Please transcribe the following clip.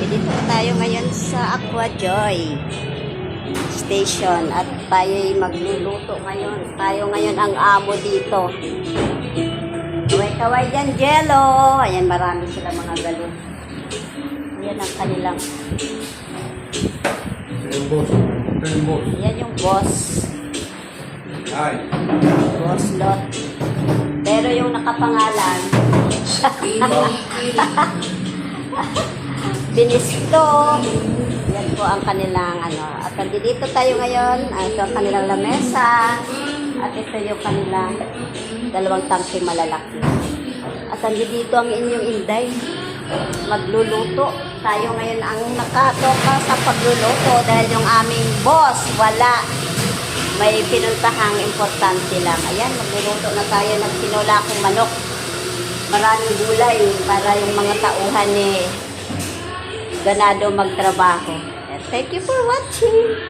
Dito tayo ngayon sa Aqua Joy Station at tayo'y magluluto ngayon. Tayo ngayon ang amo dito. Kaway-kaway dyan, Jello. Ayan, marami sila mga galon. Ayan ang kanilang. Ayan yung boss. Boss lot. Pero yung nakapangalan, Binisto. Yan po ang kanilang At dito tayo ngayon. Ito ang kanilang lamesa. At ito yung kanilang dalawang tangke malalaki. At dito ang inyong inday. Magluluto. Tayo ngayon ang nakatoka sa pagluluto dahil yung aming boss wala. May pinuntahang importante lang. Ayan, magluluto na tayo ng sinulakong manok. Maraming gulay para yung mga tauhan ganado magtrabaho. Thank you for watching.